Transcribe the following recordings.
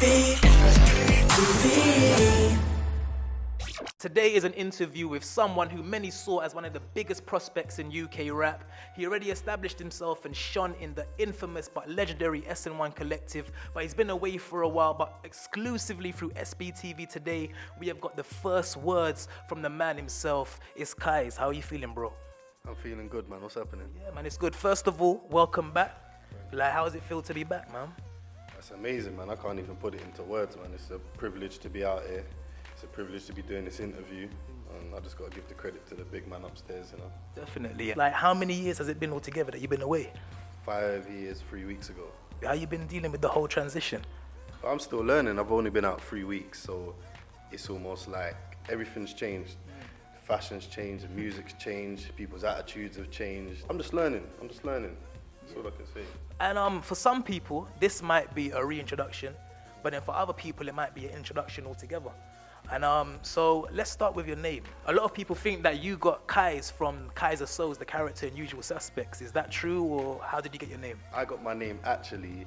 SBTV. Today is an interview with someone who many saw as one of the biggest prospects in UK rap. He already established himself and shone in the infamous but legendary SN1 collective, but he's been away for a while, but exclusively through SBTV today, we have got the first words from the man himself. It's Kyze. How are you feeling, bro? I'm feeling good, man. What's happening? Yeah, man, it's good. First of all, welcome back. Like, how does it feel to be back, man? That's amazing, man. I can't even put it into words, man. It's a privilege to be out here. It's a privilege to be doing this interview, and I just got to give the credit to the big man upstairs, you know. Definitely. Like, how many years has it been altogether that you've been away? 5 years, 3 weeks ago. How you been dealing with the whole transition? I'm still learning. I've only been out 3 weeks, so it's almost like everything's changed. Fashion's changed, music's changed, people's attitudes have changed. I'm just learning. That's all I can say. And for some people, this might be a reintroduction, but then for other people, it might be an introduction altogether. And so let's start with your name. A lot of people think that you got Kyze from Kyze Souls, the character in Usual Suspects. Is that true, or how did you get your name? I got my name actually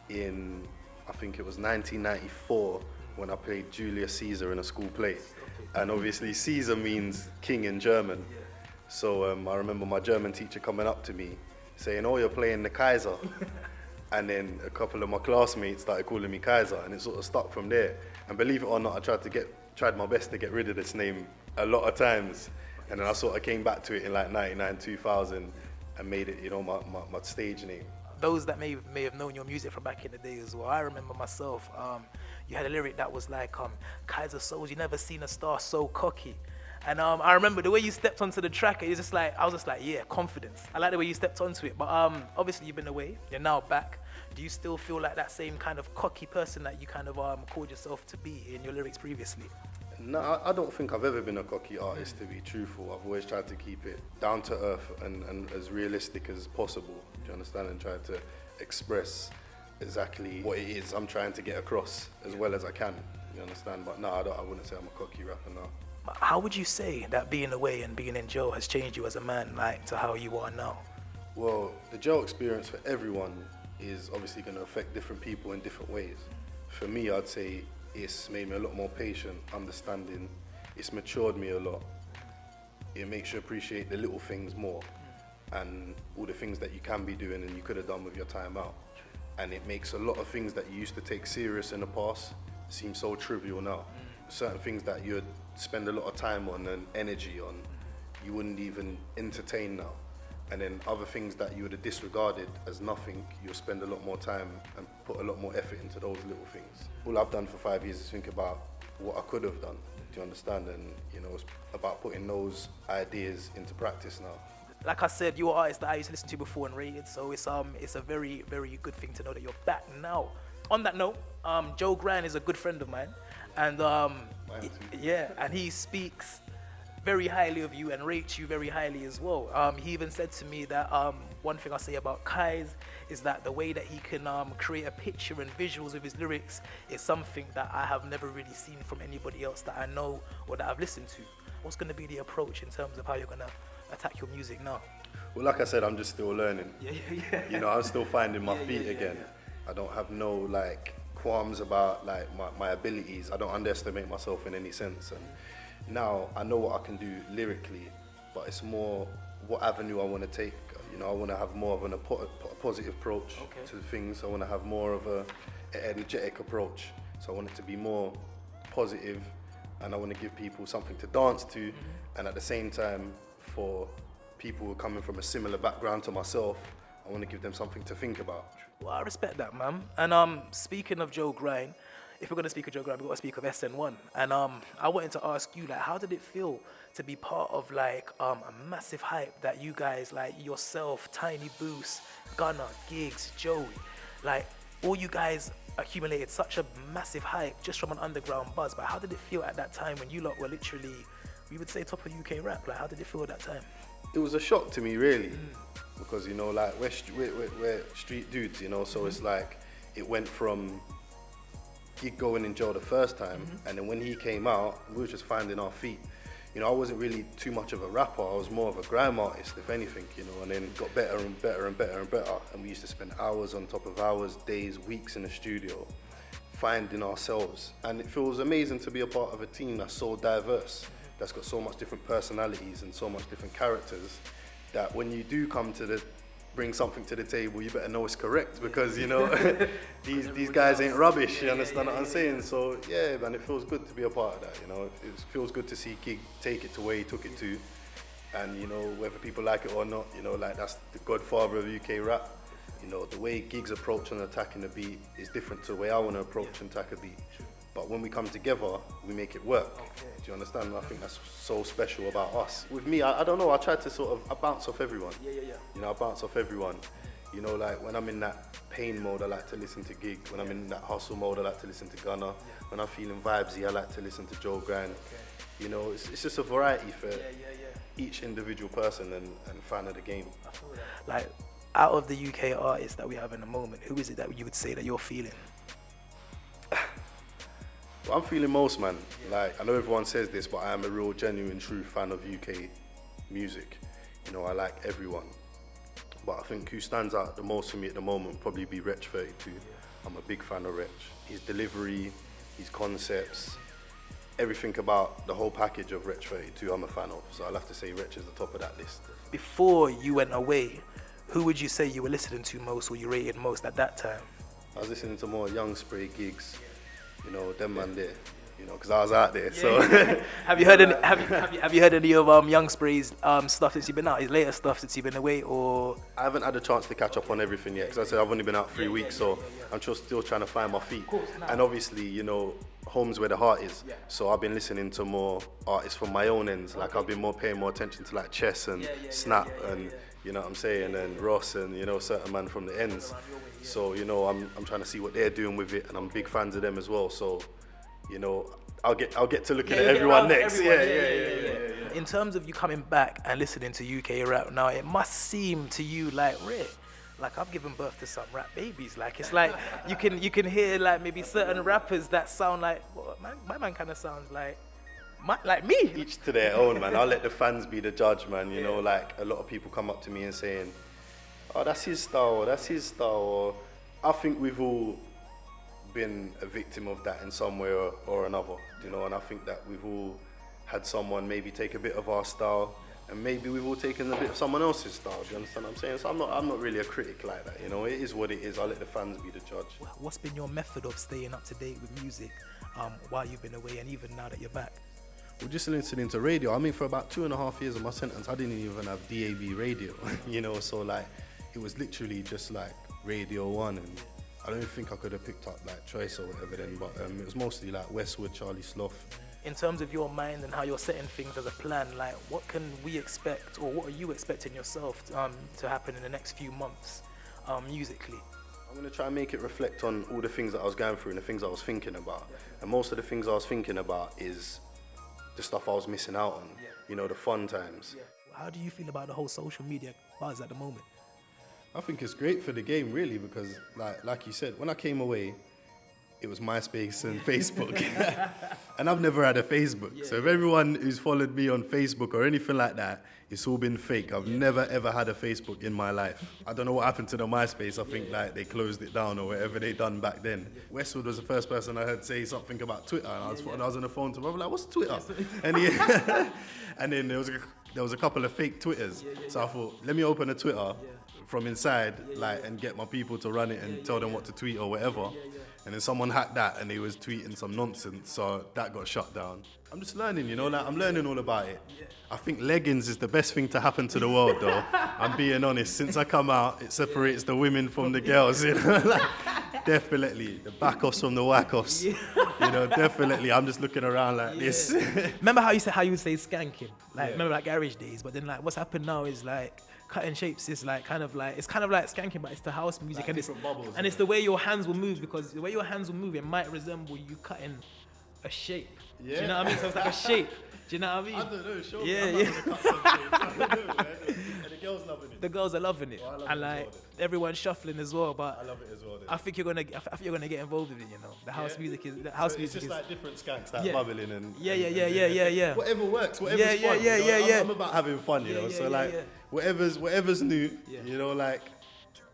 in, I think it was 1994, when I played Julius Caesar in a school play. And obviously Caesar means king in German. So I remember my German teacher coming up to me saying, "Oh, you're playing the Kaiser." And then a couple of my classmates started calling me Kaiser, and it sort of stuck from there. And believe it or not, I tried my best to get rid of this name a lot of times. And then I sort of came back to it in like 99, 2000 and made it, you know, my stage name. Those that may have known your music from back in the day as well, I remember myself, you had a lyric that was like, Kyze Souls, you never seen a star so cocky. And I remember the way you stepped onto the track, I was just like, yeah, confidence. I like the way you stepped onto it, but obviously you've been away, you're now back. Do you still feel like that same kind of cocky person that you kind of called yourself to be in your lyrics previously? No, I don't think I've ever been a cocky artist, to be truthful. I've always tried to keep it down to earth and as realistic as possible, do you understand? And try to express exactly what it is I'm trying to get across as well as I can, you understand? But no, I wouldn't say I'm a cocky rapper, no. How would you say that being away and being in jail has changed you as a man, like, to how you are now? Well, the jail experience for everyone is obviously going to affect different people in different ways. For me, I'd say it's made me a lot more patient, understanding. It's matured me a lot. It makes you appreciate the little things more and all the things that you can be doing and you could have done with your time out. And it makes a lot of things that you used to take serious in the past seem so trivial now. Certain things that you'd spend a lot of time on and energy on, you wouldn't even entertain now. And then other things that you would have disregarded as nothing, you'll spend a lot more time and put a lot more effort into those little things. All I've done for 5 years is think about what I could have done, do you understand? And you know, it's about putting those ideas into practice now. Like I said, you're an artist that I used to listen to before and rated, so it's a very, very good thing to know that you're back now. On that note, Joe Gran is a good friend of mine, and yeah, and he speaks very highly of you and rates you very highly as well. He even said to me that one thing I say about Kyze is that the way that he can create a picture and visuals with his lyrics is something that I have never really seen from anybody else that I know or that I've listened to. What's going to be the approach in terms of how you're going to attack your music now? Well, like I said, I'm just still learning. Yeah. You know, I'm still finding my feet again. I don't have no like qualms about like my abilities. I don't underestimate myself in any sense. And now I know what I can do lyrically, but it's more what avenue I want to take. You know, I want to have more of a positive approach to things. I want to have more of an energetic approach. So I want it to be more positive, and I want to give people something to dance to, and at the same time, for people who are coming from a similar background to myself, I want to give them something to think about. Well, I respect that, man. And speaking of Joe Grind, if we're going to speak of Joe Grind, we've got to speak of SN1. And I wanted to ask you, like, how did it feel to be part of like a massive hype that you guys, like yourself, Tiny Boost, Gunner, Giggs, Joey, like all you guys accumulated such a massive hype just from an underground buzz. But how did it feel at that time when you lot were literally, we would say, top of UK rap? Like, how did it feel at that time? It was a shock to me, really, because, you know, like we're street dudes, you know, so it's like it went from Gig going in jail the first time, and then when he came out, we were just finding our feet. You know, I wasn't really too much of a rapper. I was more of a grime artist, if anything, you know, and then got better and better. And we used to spend hours on top of hours, days, weeks in the studio, finding ourselves. And it feels amazing to be a part of a team that's so diverse, that's got so much different personalities and so much different characters, that when you do come to bring something to the table, you better know it's correct, because you know these guys ain't rubbish. You understand what I'm saying? So yeah, man, it feels good to be a part of that. You know, it feels good to see Gig take it to where he took it to, and you know, whether people like it or not, you know, like that's the godfather of UK rap. You know, the way Gig's approach on attacking the beat is different to the way I want to approach and attack a beat. But when we come together, we make it work. Do you understand? I think that's so special about us. With me, I don't know, I try to I bounce off everyone. You know, I bounce off everyone. You know, like when I'm in that pain mode, I like to listen to Gig. When I'm in that hustle mode, I like to listen to Gunna. When I'm feeling vibesy, I like to listen to Joe Grand. You know, it's just a variety for each individual person and fan of the game. I feel that. Like, out of the UK artists that we have in the moment, who is it that you would say that you're feeling? Well, I'm feeling most, man. Like, I know everyone says this, but I am a real, genuine, true fan of UK music. You know, I like everyone. But I think who stands out the most for me at the moment would probably be Wretch 32. I'm a big fan of Wretch. His delivery, his concepts, everything about the whole package of Wretch 32 I'm a fan of. So I'll have to say Wretch is the top of that list. Before you went away, who would you say you were listening to most or you rated most at that time? I was listening to more Young Spray, Gigs, you know, them man there, you know, because I was out there. So have you heard any? Have you heard any of Young Spray's stuff since you've been out? His latest stuff since you've been away, or? I haven't had a chance to catch up on everything yet, because I said I've only been out 3 weeks, so I'm just still trying to find my feet. And obviously, you know, home's where the heart is. So I've been listening to more artists from my own ends. Like I've been paying more attention to like Chess and Snap and you know what I'm saying, and Ross and you know certain man from the ends. So you know I'm trying to see what they're doing with it, and I'm big fans of them as well. So you know I'll get to looking at everyone next. Yeah. In terms of you coming back and listening to UK rap now, it must seem to you like like I've given birth to some rap babies. Like it's like you can hear like maybe certain rappers that sound like my man kind of sounds like me. Each to their own, man. I'll let the fans be the judge, man. You know, like a lot of people come up to me and saying, "Oh, that's his style, or that's his style." Or I think we've all been a victim of that in some way or another. You know, and I think that we've all had someone maybe take a bit of our style. And maybe we've all taken a bit of someone else's style. Do you understand what I'm saying? So I'm not really a critic like that. You know, it is what it is. I'll let the fans be the judge. What's been your method of staying up to date with music while you've been away and even now that you're back? Well, just listening to radio. I mean, for about 2.5 years of my sentence, I didn't even have DAB radio. You know, so like it was literally just like Radio 1, and I don't even think I could have picked up like Choice or whatever then. But it was mostly like Westwood, Charlie Sloth. In terms of your mind and how you're setting things as a plan, like what can we expect, or what are you expecting yourself to happen in the next few months, musically? I'm going to try and make it reflect on all the things that I was going through and the things I was thinking about. And most of the things I was thinking about is the stuff I was missing out on, you know, the fun times. How do you feel about the whole social media buzz at the moment? I think it's great for the game, really, because like you said, when I came away, it was MySpace and Facebook. And I've never had a Facebook. So if everyone who's followed me on Facebook or anything like that, it's all been fake. I've never ever had a Facebook in my life. I don't know what happened to the MySpace. I think like they closed it down or whatever they done back then. Westwood was the first person I heard say something about Twitter, and I was on the phone to him. I was like, "What's Twitter?" And and then there was a couple of fake Twitters. So I thought, let me open a Twitter from inside, and get my people to run it and tell them what to tweet or whatever. And then someone hacked that and they was tweeting some nonsense, so that got shut down. I'm just learning, you know, like I'm learning all about it. I think leggings is the best thing to happen to the world, though. I'm being honest. Since I come out, it separates the women from the girls, you know. Like, definitely, the back-offs from the whack-offs. You know, definitely. I'm just looking around like this. Remember how you would say skanking? Like, remember like garage days? But then like what's happened now is like cutting shapes is like kind of like skanking, but it's the house music, like, and it's the way your hands will move, because the way your hands will move, it might resemble you cutting a shape. Do you know what I mean? So it's like a shape. Do you know what I mean? I don't know. Sure. Yeah. I don't know, man. And the girls loving it. The girls are loving it, and like everyone's shuffling as well. But I love it as well. I think you're gonna get involved with it. You know, the house music is It's just like different skanks, like bubbling and yeah. Whatever works, whatever's fun. Yeah. I'm about having fun, you know. So like whatever's new, you know, like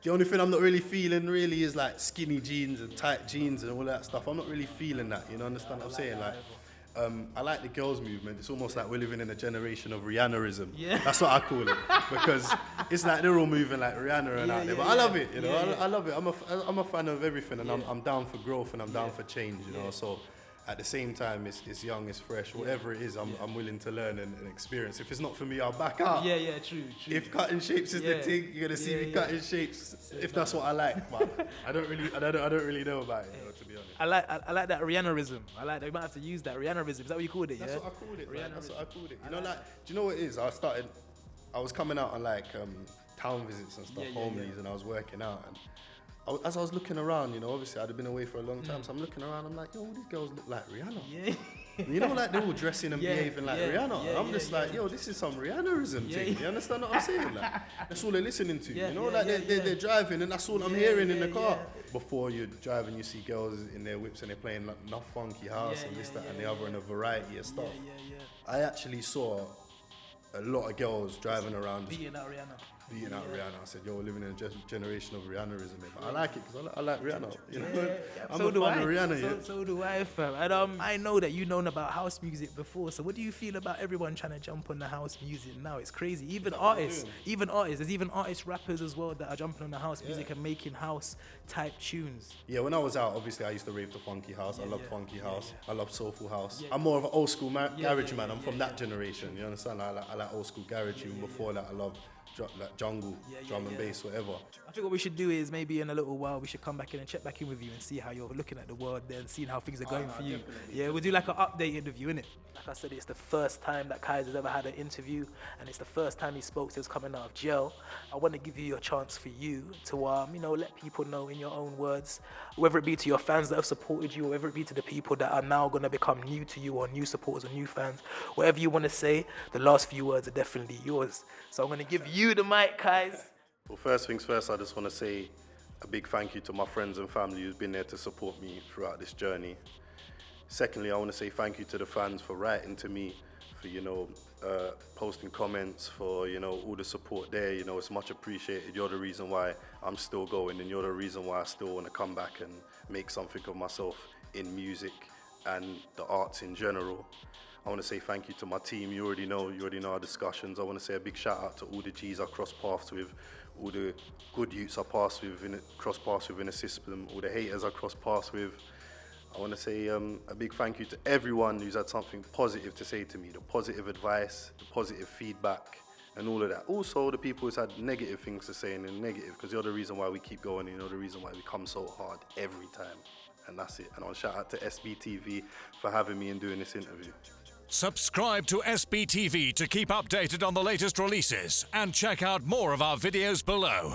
The only thing I'm not really feeling really is like skinny jeans and tight jeans and all that stuff. I'm not really feeling that, you know, understand what I'm saying? Like, I like the girls movement. It's almost like we're living in a generation of Rihannaism. Yeah. That's what I call it. Because it's like they're all moving like Rihanna and out there. But I love it, you know, I love it. I'm a fan of everything, and I'm down for growth and I'm down for change, you know. So at the same time, it's young, it's fresh, whatever it is, I'm willing to learn and experience. If it's not for me, I'll back out. Yeah, true. If cutting shapes is the thing, you're gonna see me cutting shapes. If that's what I like, but I don't really know about it, you know, to be honest. I like that Rihannaism. I like that. You might have to use that Rihannaism. Is that what you called it? That's what I called it. Man. That's what I called it. You know, like, do you know what it is? I was coming out on like town visits and stuff, homies, and I was working out. And as I was looking around, you know, obviously I'd been away for a long time, so I'm looking around, I'm like, yo, all these girls look like Rihanna. Yeah. You know, like they're all dressing and behaving like Rihanna. And I'm just like, yo, this is some Rihannaism thing. You understand what I'm saying? Like, that's all they're listening to. You know, like they're driving, and that's all I'm hearing in the car. Before you're driving, you see girls in their whips and they're playing like enough funky house and this, that, and the other, and a variety of stuff. I actually saw a lot of girls driving around Beating out Rihanna. I said, yo, we're living in a generation of Rihannaism. But I like it because I like Rihanna. You know? I'm So a do fan I. of Rihanna. So do I, fam. And I know that you've known about house music before. So what do you feel about everyone trying to jump on the house music now? It's crazy. Even artists. There's even artists, rappers as well that are jumping on the house music and making house type tunes. Yeah, when I was out, obviously I used to rave to funky house. I love funky house. I love soulful house. I'm more of an old school garage man. I'm from that generation. You understand? I like old school garage. Even before that, I love like jungle, drum and bass, whatever. I think what we should do is maybe in a little while we should come back in and check back in with you and see how you're looking at the world there and seeing how things are going for you. Definitely. Yeah, we'll do like an update interview, innit? Like I said, it's the first time that Kyze has ever had an interview, and it's the first time he spoke since coming out of jail. I want to give you a chance for you to, let people know in your own words, whether it be to your fans that have supported you, or whether it be to the people that are now going to become new to you, or new supporters or new fans. Whatever you want to say, the last few words are definitely yours. So I'm going to give you the mic, Kyze. Well, first things first, I just want to say a big thank you to my friends and family who's been there to support me throughout this journey. Secondly, I want to say thank you to the fans for writing to me, for, posting comments, for, all the support there. You know, it's much appreciated. You're the reason why I'm still going, and you're the reason why I still want to come back and make something of myself in music and the arts in general. I want to say thank you to my team. You already know our discussions. I want to say a big shout out to all the G's I cross paths with, all the good youths I cross paths with in the system, all the haters I cross paths with. I want to say a big thank you to everyone who's had something positive to say to me, the positive advice, the positive feedback, and all of that. Also, the people who's had negative things to say and negative, because you're the reason why we keep going, and you're the reason why we come so hard every time. And that's it. And I want to shout out to SBTV for having me and doing this interview. Subscribe to SBTV to keep updated on the latest releases and check out more of our videos below.